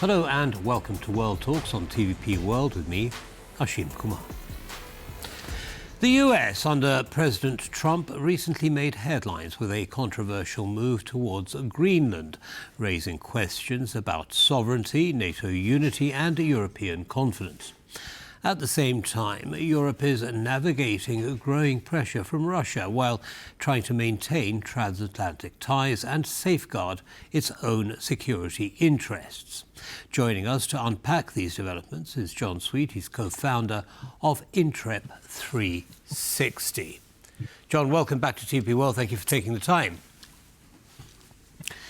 Hello and welcome to World Talks on TVP World with me, Ashim Kumar. The US under President Trump recently made headlines with a controversial move towards Greenland, raising questions about sovereignty, NATO unity and European confidence. At the same time, Europe is navigating growing pressure from Russia while trying to maintain transatlantic ties and safeguard its own security interests. Joining us to unpack these developments is Jon Sweet. He's co-founder of Intrep 360. Jon, welcome back to TVP World. Thank you for taking the time.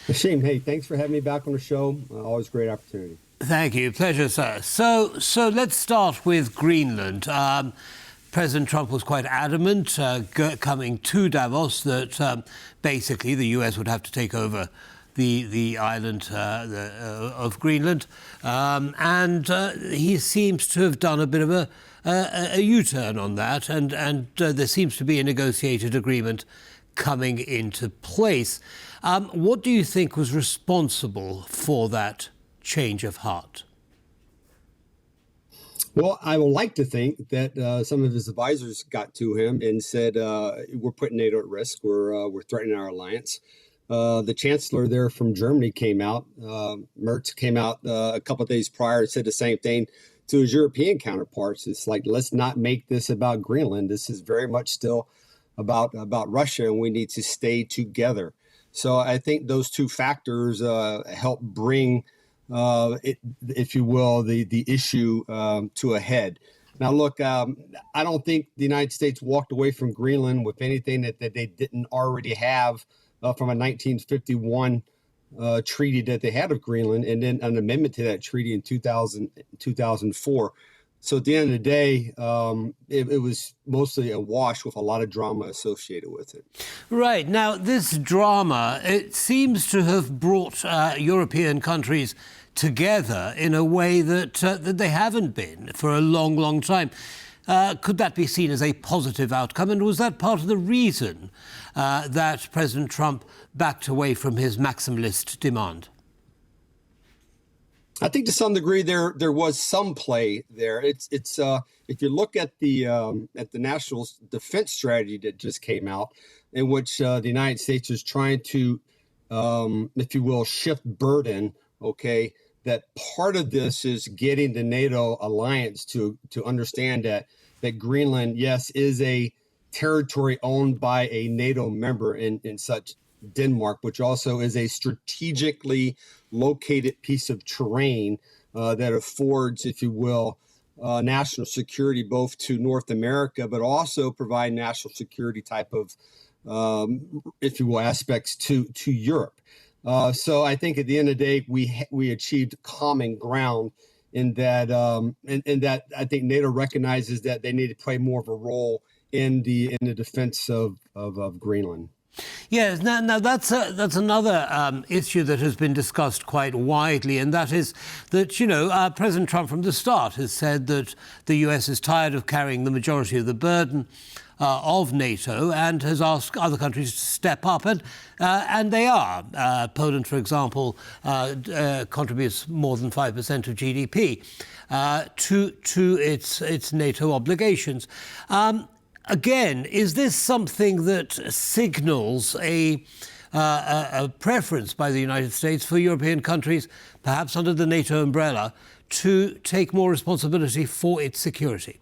Ashim, hey, thanks for having me back on the show. Always a great opportunity. Thank you. Pleasure, sir. So let's start with Greenland. President Trump was quite adamant coming to Davos that basically the US would have to take over the island of Greenland. And he seems to have done a bit of a U-turn on that. And there seems to be a negotiated agreement coming into place. What do you think was responsible for that change of heart? Well, I would like to think that some of his advisors got to him and said, we're putting NATO at risk. We're threatening our alliance. The chancellor there from Germany came out. Merz came out a couple of days prior and said the same thing to his European counterparts. It's like, let's not make this about Greenland. This is very much still about Russia, and we need to stay together. So I think those two factors help bring if you will, the issue to a head. Now, look, I don't think the United States walked away from Greenland with anything that they didn't already have from a 1951 treaty that they had of Greenland, and then an amendment to that treaty in 2004. So at the end of the day, it was mostly a wash with a lot of drama associated with it. Right. Now, this drama, it seems to have brought European countries together in a way that they haven't been for a long, long time. Could that be seen as a positive outcome? And was that part of the reason that President Trump backed away from his maximalist demand? I think to some degree there was some play there. It's if you look at the national defense strategy that just came out, in which the United States is trying to, if you will, shift burden. Okay, that part of this is getting the NATO alliance to understand that Greenland, yes, is a territory owned by a NATO member in such Denmark, which also is a strategically located piece of terrain that affords, if you will, national security both to North America, but also provide national security type of, if you will, aspects to Europe. So I think at the end of the day, we achieved common ground in that, in that I think NATO recognizes that they need to play more of a role in the defense of Greenland. Yes, now that's another issue that has been discussed quite widely, and that is that, President Trump from the start has said that the US is tired of carrying the majority of the burden of NATO and has asked other countries to step up, and they are. Poland, for example, contributes more than 5% of GDP to its NATO obligations. Again, is this something that signals a preference by the United States for European countries, perhaps under the NATO umbrella, to take more responsibility for its security?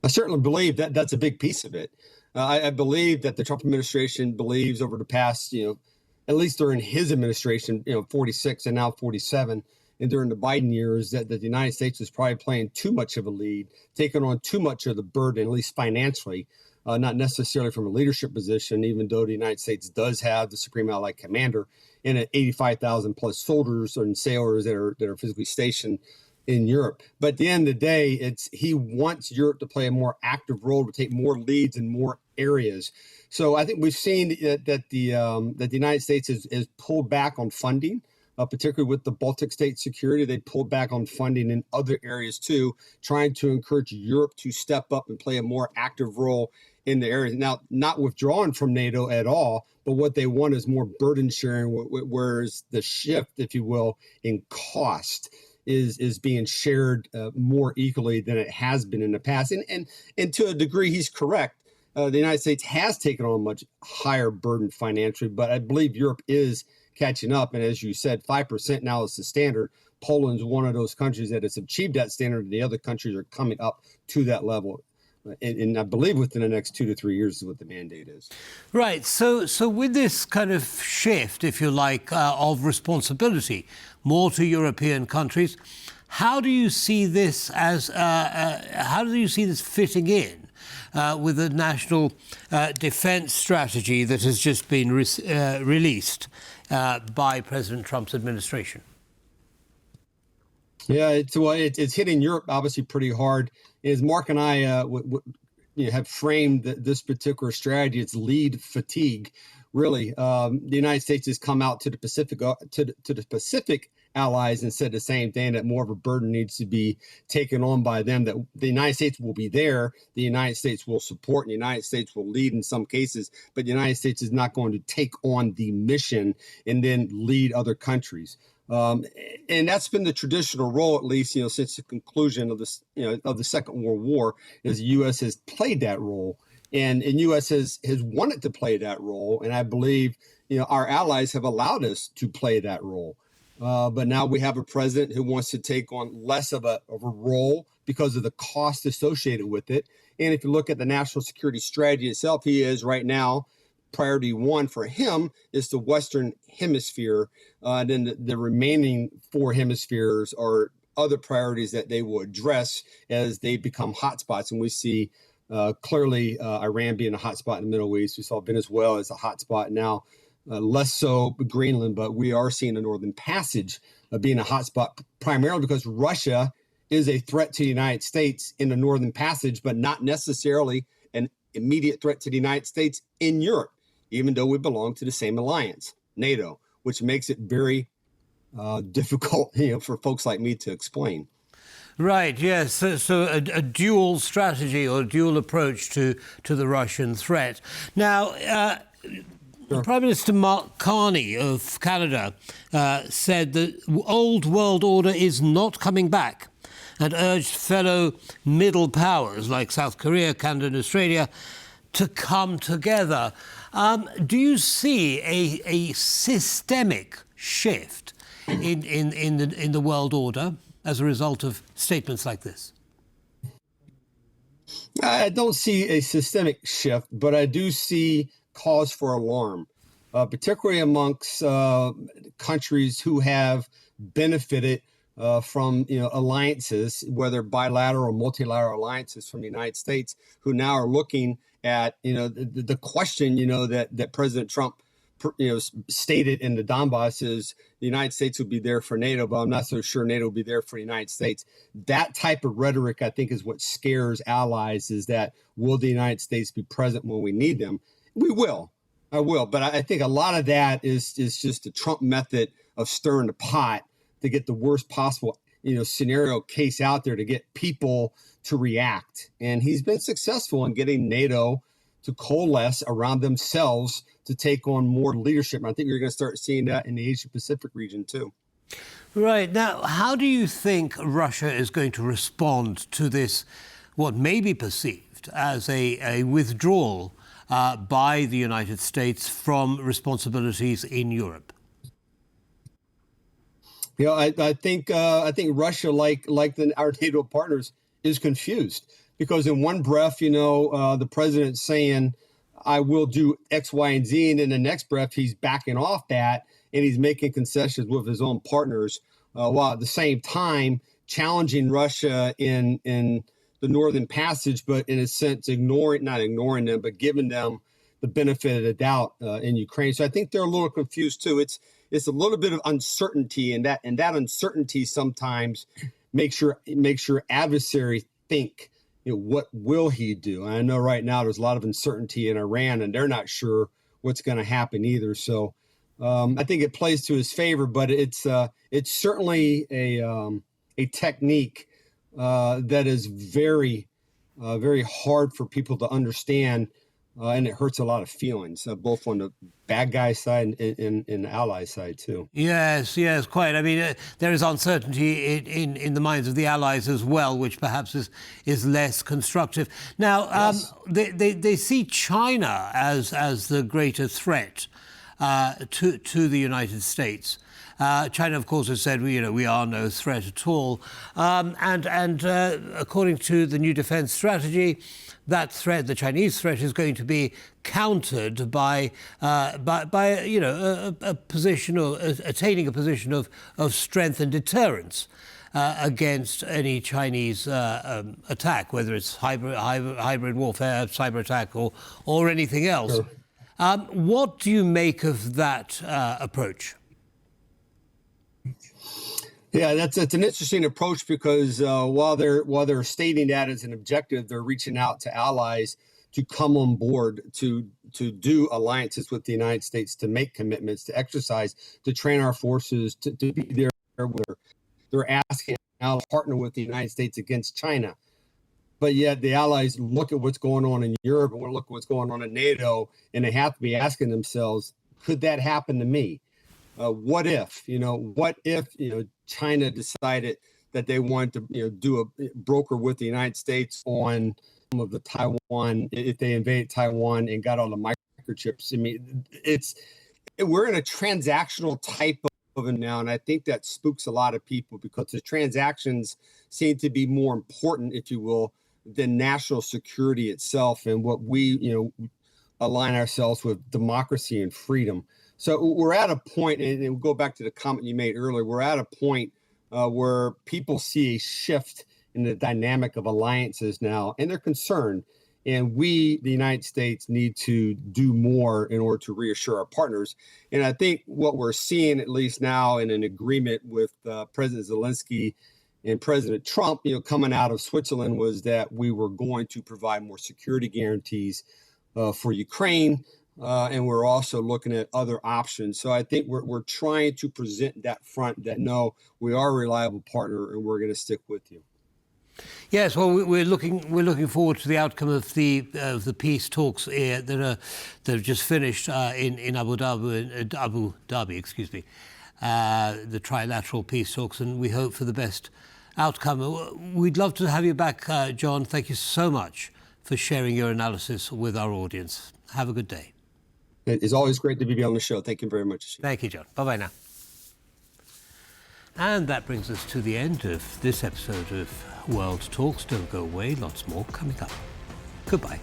I certainly believe that that's a big piece of it. I believe that the Trump administration believes over the past, at least during his administration, 46 and now 47, and during the Biden years, that the United States is probably playing too much of a lead, taking on too much of the burden, at least financially, not necessarily from a leadership position, even though the United States does have the Supreme Allied Commander and 85,000 plus soldiers and sailors that are physically stationed in Europe. But at the end of the day, he wants Europe to play a more active role, to take more leads in more areas. So I think we've seen that the United States has pulled back on funding particularly with the Baltic state security. They pulled back on funding in other areas too, trying to encourage Europe to step up and play a more active role in the area. Now, not withdrawing from NATO at all, but what they want is more burden sharing, whereas the shift, if you will, in cost is being shared more equally than it has been in the past. And to a degree, he's correct. The United States has taken on a much higher burden financially, but I believe Europe is catching up. And as you said, 5% now is the standard. Poland's one of those countries that has achieved that standard, and the other countries are coming up to that level. And I believe within the next 2 to 3 years is what the mandate is. Right. So with this kind of shift, if you like, of responsibility more to European countries, how do you see this fitting in with the national defense strategy that has just been released by President Trump's administration? Yeah, it's hitting Europe obviously pretty hard. As Mark and I have framed this particular strategy, it's lead fatigue. Really, the United States has come out to the Pacific to the Pacific allies and said the same thing, that more of a burden needs to be taken on by them. That the United States will be there, the United States will support, and the United States will lead in some cases, but the United States is not going to take on the mission and then lead other countries. And that's been the traditional role, at least, since the conclusion of this, of the Second World War, is the U.S. has played that role, and U.S. has wanted to play that role. And I believe, our allies have allowed us to play that role. But now we have a president who wants to take on less of a role because of the cost associated with it. And if you look at the national security strategy itself, he is right now, priority one for him is the Western Hemisphere. Then the remaining 4 hemispheres are other priorities that they will address as they become hotspots. And we see clearly Iran being a hotspot in the Middle East. We saw Venezuela as a hotspot now, less so Greenland, but we are seeing the Northern Passage being a hotspot primarily because Russia is a threat to the United States in the Northern Passage, but not necessarily an immediate threat to the United States in Europe, even though we belong to the same alliance, NATO, which makes it very difficult, for folks like me to explain. Right, yes. So a dual strategy or dual approach to the Russian threat. Now, Prime Minister Mark Carney of Canada said the old world order is not coming back and urged fellow middle powers like South Korea, Canada and Australia to come together. Do you see a systemic shift in the world order as a result of statements like this? I don't see a systemic shift, but I do see cause for alarm, particularly amongst countries who have benefited from alliances, whether bilateral or multilateral alliances from the United States, who now are looking at the question that President Trump stated in the Donbass is the United States would be there for NATO, but I'm not so sure NATO will be there for the United States. That type of rhetoric, I think, is what scares allies, is that will the United States be present when we need them? We will. I will. But I think a lot of that is just the Trump method of stirring the pot to get the worst possible scenario case out there to get people to react. And he's been successful in getting NATO to coalesce around themselves to take on more leadership. And I think you're going to start seeing that in the Asia Pacific region too. Right. Now, how do you think Russia is going to respond to this, what may be perceived as a withdrawal by the United States from responsibilities in Europe? I think Russia, like our NATO partners, is confused because in one breath, the president's saying, I will do X, Y, and Z. And in the next breath, he's backing off that and he's making concessions with his own partners, while at the same time challenging Russia in the Northern Passage, but in a sense, not ignoring them, but giving them the benefit of the doubt in Ukraine. So I think they're a little confused too. It's a little bit of uncertainty, and that uncertainty sometimes makes your adversary think, what will he do? And I know right now there's a lot of uncertainty in Iran, and they're not sure what's going to happen either. So I think it plays to his favor, but it's certainly a technique that is very hard for people to understand, and it hurts a lot of feelings, both on the bad guy side and the ally side too. Yes, quite. I mean, there is uncertainty in the minds of the Allies as well, which perhaps is less constructive. Now, Yes. they see China as the greater threat to the United States. China, of course, has said we are no threat at all, and according to the new defence strategy, that threat, the Chinese threat, is going to be countered by a position, or attaining a position of strength and deterrence against any Chinese attack, whether it's hybrid warfare, cyber attack, or anything else. Sure. What do you make of that approach? Yeah, that's an interesting approach, because while they're stating that as an objective, they're reaching out to allies to come on board to do alliances with the United States, to make commitments, to exercise, to train our forces, to be there. They're asking allies to partner with the United States against China. But yet the allies look at what's going on in Europe and look at what's going on in NATO, and they have to be asking themselves, could that happen to me? What if China decided that they wanted to, do a broker with the United States on some of the Taiwan, if they invaded Taiwan and got all the microchips? I mean, we're in a transactional type of it now, and I think that spooks a lot of people, because the transactions seem to be more important, if you will, than national security itself, and what we, align ourselves with, democracy and freedom. So we're at a point, and we'll go back to the comment you made earlier, we're at a point where people see a shift in the dynamic of alliances now, and they're concerned. And we, the United States, need to do more in order to reassure our partners. And I think what we're seeing, at least now, in an agreement with President Zelensky and President Trump, coming out of Switzerland, was that we were going to provide more security guarantees for Ukraine. And we're also looking at other options. So I think we're trying to present that front, that no, we are a reliable partner and we're going to stick with you. Yes, well, we're looking forward to the outcome of the peace talks that have just finished in Abu Dhabi, excuse me, the trilateral peace talks, and we hope for the best outcome. We'd love to have you back, Jon. Thank you so much for sharing your analysis with our audience. Have a good day. It's always great to be on the show. Thank you very much. Thank you, Jon. Bye-bye now. And that brings us to the end of this episode of World Talks. Don't go away. Lots more coming up. Goodbye.